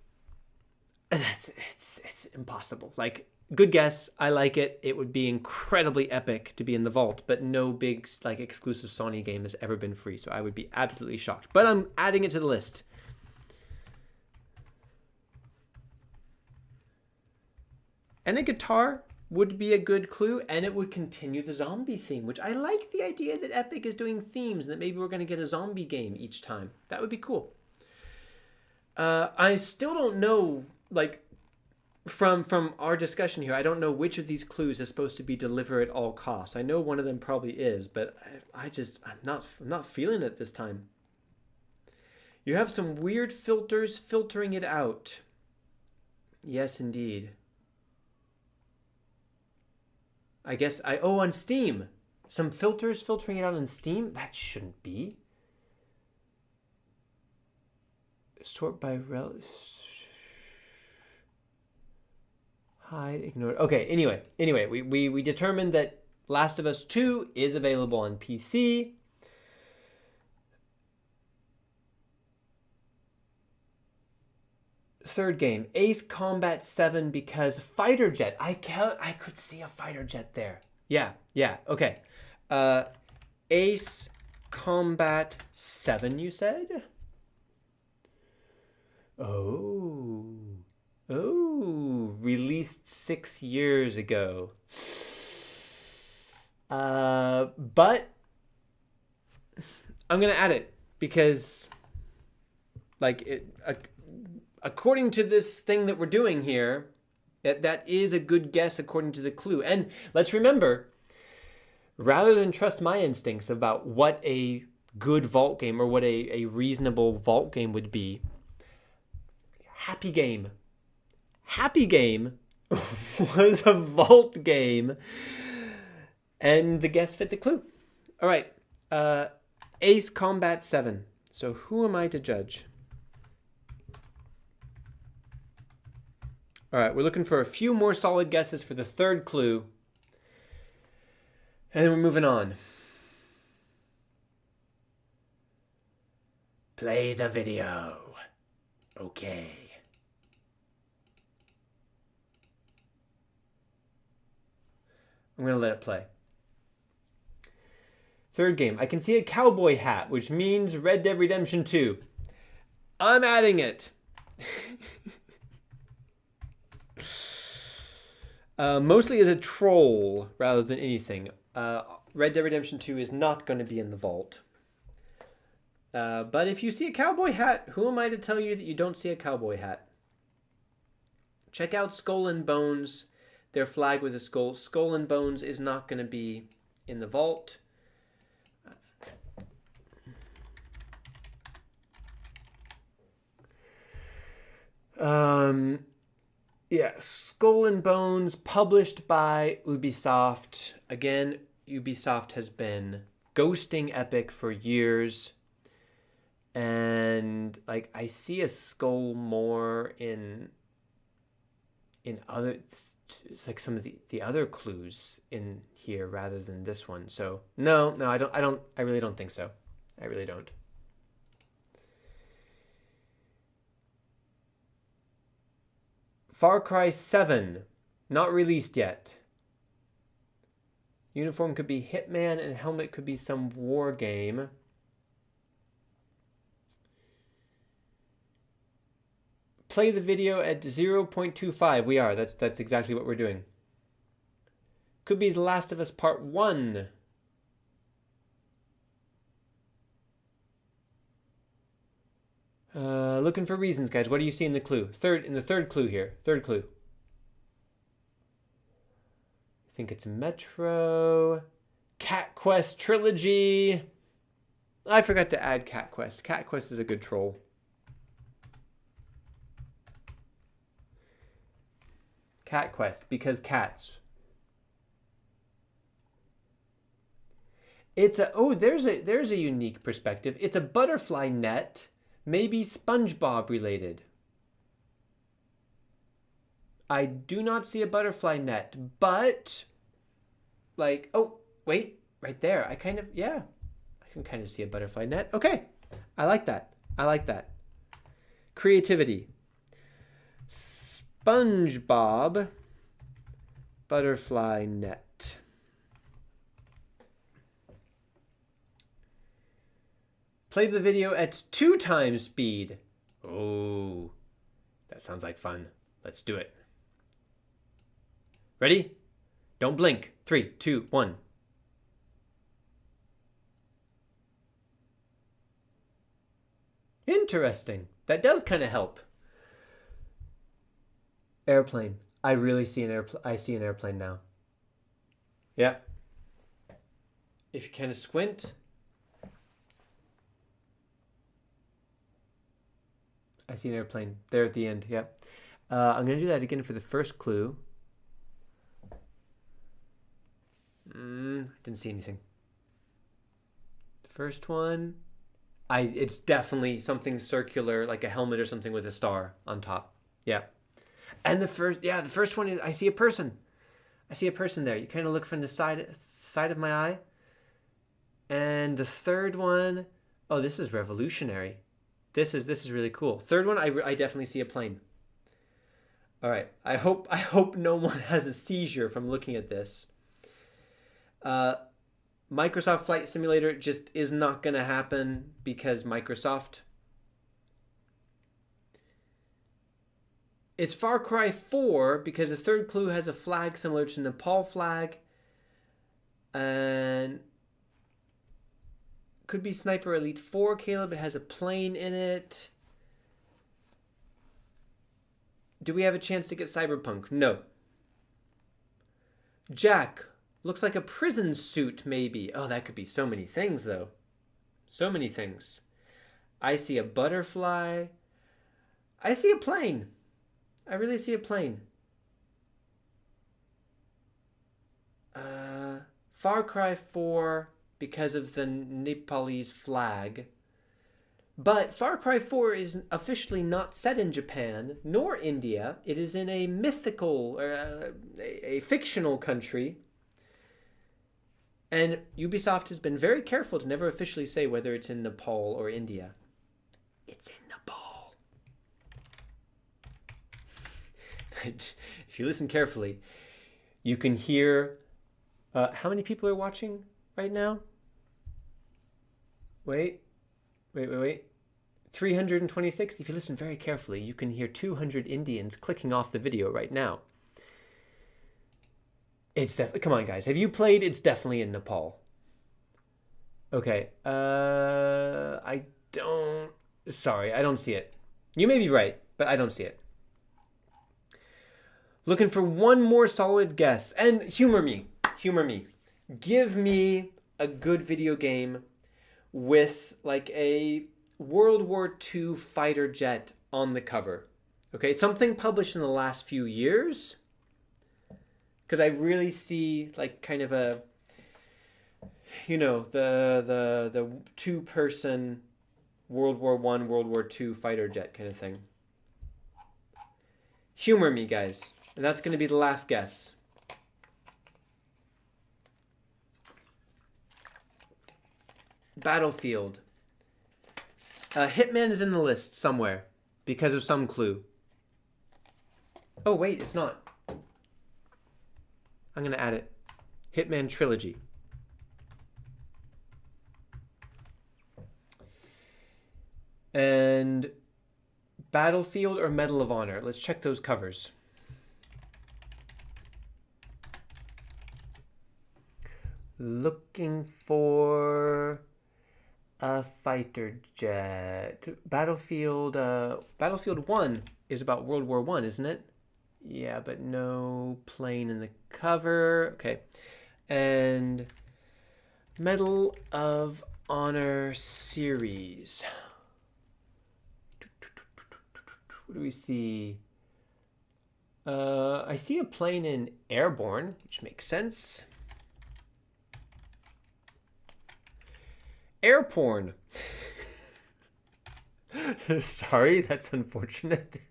It's impossible. Like, good guess. I like it. It would be incredibly epic to be in the vault, but no big like exclusive Sony game has ever been free, so I would be absolutely shocked. But I'm adding it to the list. And a guitar would be a good clue, and it would continue the zombie theme, which I like the idea that Epic is doing themes and that maybe we're going to get a zombie game each time. That would be cool. I still don't know, like, from our discussion here, I don't know which of these clues is supposed to be deliver at all costs. I know one of them probably is, but I'm not feeling it this time. You have some weird filters filtering it out. Yes, indeed. I guess on Steam. Some filters filtering it out on Steam? That shouldn't be. Sort by hide, ignore. Okay, anyway, we determined that Last of Us 2 is available on PC. Third game, Ace Combat 7 because fighter jet. I could see a fighter jet there. Yeah, okay. Ace Combat 7, you said? Oh, released 6 years ago. But I'm going to add it because, like, according to this thing that we're doing here, that is a good guess according to the clue. And let's remember, rather than trust my instincts about what a good vault game or what a reasonable vault game would be, Happy Game was a vault game, and the guess fit the clue. All right, Ace Combat 7. So who am I to judge? All right, we're looking for a few more solid guesses for the third clue, and then we're moving on. Play the video. Okay. I'm going to let it play. Third game. I can see a cowboy hat, which means Red Dead Redemption 2. I'm adding it. Mostly as a troll rather than anything. Red Dead Redemption 2 is not going to be in the vault. But if you see a cowboy hat, who am I to tell you that you don't see a cowboy hat? Check out Skull and Bones. Their flag with a skull. Skull and Bones is not going to be in the vault. Yeah, Skull and Bones, published by Ubisoft. Again, Ubisoft has been ghosting Epic for years. And like I see a skull more in other, like some of the other clues in here rather than this one. So no, I really don't think so. I really don't. Far Cry 7, not released yet. Uniform could be Hitman and helmet could be some war game. Play the video at 0.25. We are. That's exactly what we're doing. Could be The Last of Us Part 1. Looking for reasons, guys. What do you see in the clue? In the third clue here. Third clue. I think it's Metro. Cat Quest Trilogy. I forgot to add Cat Quest. Cat Quest is a good troll. Cat Quest, because cats. It's a there's a unique perspective. It's a butterfly net, maybe SpongeBob related. I do not see a butterfly net, but like, oh, wait, right there. I can kind of see a butterfly net. Okay. I like that. I like that. Creativity. SpongeBob butterfly net. Play the video at 2 times speed. Oh, that sounds like fun. Let's do it. Ready? Don't blink. 3, 2, 1. Interesting. That does kind of help. Airplane. I really see an airplane. I see an airplane now. Yeah. If you kind of squint. I see an airplane there at the end. Yeah. I'm going to do that again for the first clue. Didn't see anything. The first one. It's definitely something circular, like a helmet or something with a star on top. Yeah. And the first one is, I see a person. I see a person there. You kind of look from the side of my eye. And the third one, oh, this is revolutionary. This is really cool. Third one, I definitely see a plane. All right. I hope no one has a seizure from looking at this. Microsoft Flight Simulator just is not going to happen because Microsoft. It's Far Cry 4 because the third clue has a flag similar to the Nepal flag. And Could be Sniper Elite 4, Caleb. It has a plane in it. Do we have a chance to get Cyberpunk? No. Jack. Looks like a prison suit, maybe. Oh, that could be so many things, though. So many things. I see a butterfly. I see a plane. I really see a plane. Far Cry 4 because of the Nepalese flag. But Far Cry 4 is officially not set in Japan nor India. It is in a mythical, a fictional country. And Ubisoft has been very careful to never officially say whether it's in Nepal or India. It's in Nepal. If you listen carefully, you can hear... how many people are watching right now? Wait. 326. If you listen very carefully, you can hear 200 Indians clicking off the video right now. It's definitely... Come on, guys. Have you played? It's definitely in Nepal. Okay. I don't... Sorry, I don't see it. You may be right, but I don't see it. Looking for one more solid guess. And humor me. Humor me. Give me a good video game with like a World War II fighter jet on the cover. Okay, something published in the last few years. Because I really see like kind of a, you know, the two-person World War I, World War II fighter jet kind of thing. Humor me, guys. And that's going to be the last guess. Battlefield. Hitman is in the list somewhere because of some clue. Oh, wait, it's not. I'm going to add it. Hitman Trilogy. And Battlefield or Medal of Honor. Let's check those covers. Looking for a fighter jet. Battlefield 1 is about World War I, isn't it? Yeah, but no plane in the cover. Okay. And Medal of Honor series. What do we see? I see a plane in Airborne, which makes sense. Air porn. Sorry, that's unfortunate.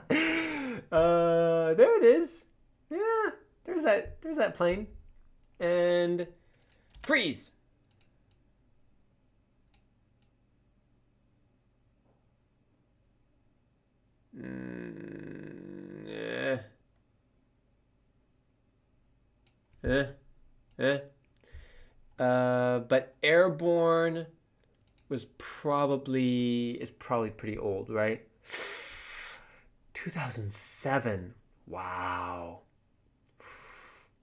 There it is. Yeah, there's that plane. And freeze. But Airborne is probably pretty old, right? 2007. Wow.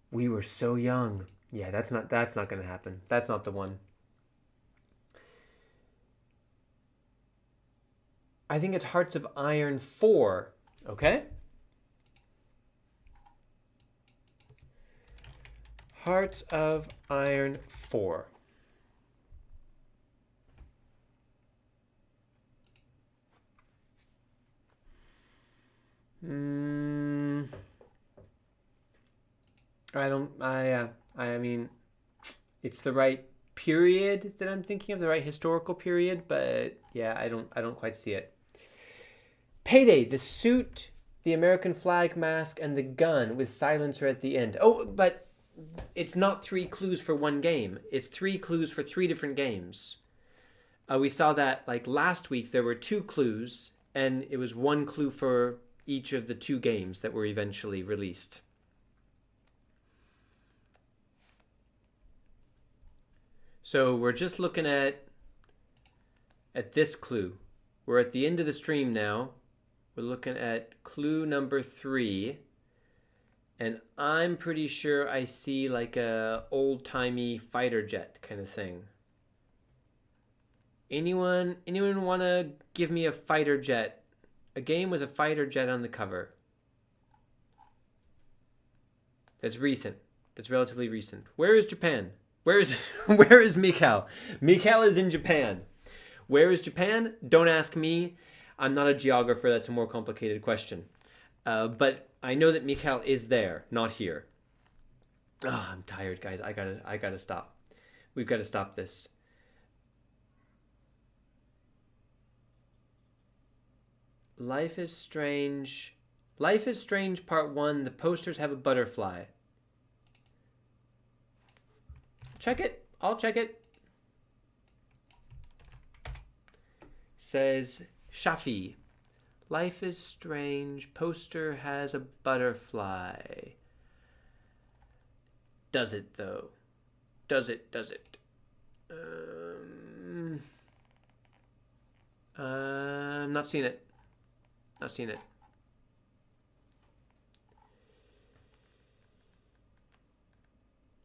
We were so young. Yeah, that's not going to happen. That's not the one. I think it's Hearts of Iron 4. Okay? Hearts of Iron 4. I mean, it's the right period that I'm thinking of, the right historical period, but yeah, I don't quite see it. Payday, the suit, the American flag mask, and the gun with silencer at the end. Oh, but it's not 3 clues for one game. It's 3 clues for 3 different games. We saw that like last week there were 2 clues, and it was 1 clue for each of the 2 games that were eventually released. So we're just looking at this clue. We're at the end of the stream now. We're looking at clue number 3. And I'm pretty sure I see like a old-timey fighter jet kind of thing. Anyone want to give me a fighter jet? A game with a fighter jet on the cover. That's recent. That's relatively recent. Where is Japan? Where is Michal? Michal is in Japan. Where is Japan? Don't ask me. I'm not a geographer. That's a more complicated question. But I know that Michal is there, not here. Oh, I'm tired, guys. I gotta stop. We've got to stop this. Life is Strange. Life is Strange Part 1. The posters have a butterfly. Check it. I'll check it. Says Shafi. Life is Strange. Poster has a butterfly. Does it though? Does it? Does it? I'm not seeing it. Not seeing it.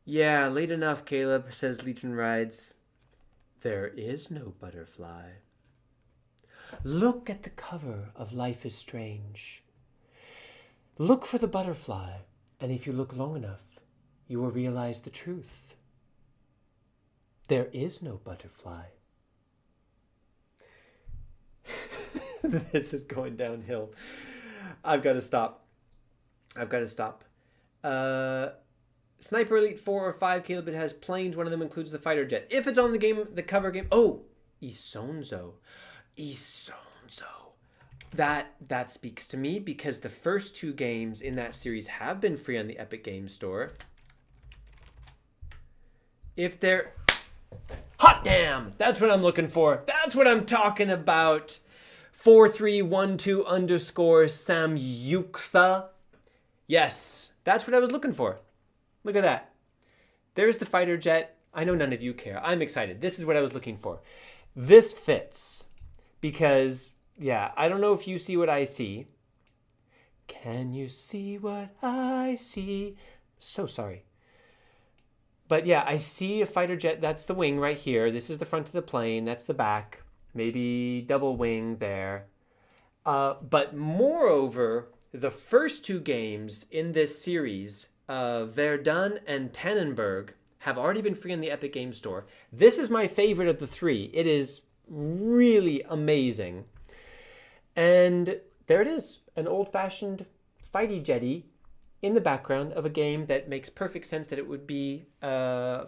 Yeah, late enough, Caleb, says Legion Rides. There is no butterfly. Look at the cover of Life is Strange. Look for the butterfly, and if you look long enough, you will realize the truth. There is no butterfly. This is going downhill. I've got to stop. I've got to stop. Sniper Elite 4 or 5, Caleb, it has planes. One of them includes the fighter jet. If it's on the game, the cover game. Oh, Isonzo. Isonzo. That speaks to me because the first 2 games in that series have been free on the Epic Games Store. If they're... Hot damn! That's what I'm looking for. That's what I'm talking about. 4312_Samyukta. Yes, that's what I was looking for. Look at that. There's the fighter jet. I know none of you care. I'm excited. This is what I was looking for. This fits because, yeah, I don't know if you see what I see. Can you see what I see? So sorry. But yeah, I see a fighter jet. That's the wing right here. This is the front of the plane. That's the back. Maybe double wing there. But moreover, the first 2 games in this series, Verdun and Tannenberg, have already been free on the Epic Games Store. This is my favorite of the 3. It is really amazing. And there it is, an old-fashioned fighty jetty in the background of a game that makes perfect sense that it would be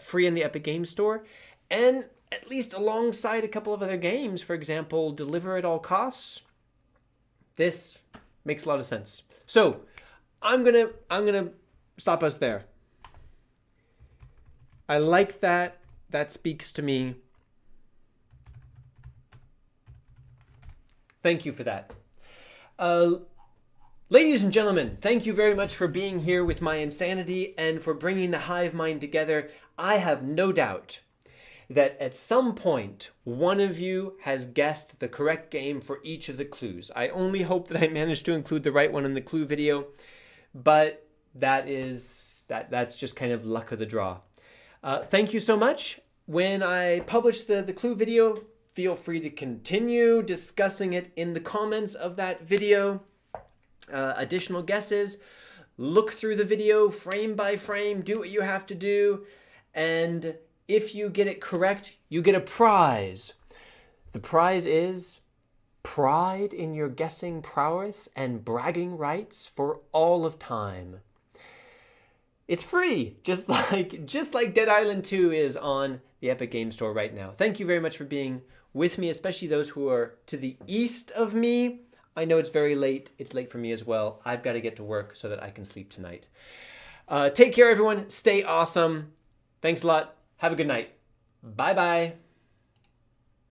free in the Epic Games Store, and at least alongside a couple of other games, for example, Deliver at All Costs. This makes a lot of sense. So I'm gonna stop us there. I like that. That speaks to me. Thank you for that. Ladies and gentlemen, thank you very much for being here with my insanity and for bringing the hive mind together. I have no doubt that at some point, one of you has guessed the correct game for each of the clues. I only hope that I managed to include the right one in the clue video, but that's just kind of luck of the draw. Thank you so much. When I publish the clue video, feel free to continue discussing it in the comments of that video. Additional guesses, look through the video frame by frame, do what you have to do, and if you get it correct, you get a prize. The prize is pride in your guessing prowess and bragging rights for all of time. It's free, just like Dead Island 2 is on the Epic Games Store right now. Thank you very much for being with me, especially those who are to the east of me. I know it's very late. It's late for me as well. I've got to get to work so that I can sleep tonight. Take care, everyone. Stay awesome. Thanks a lot. Have a good night. Bye-bye.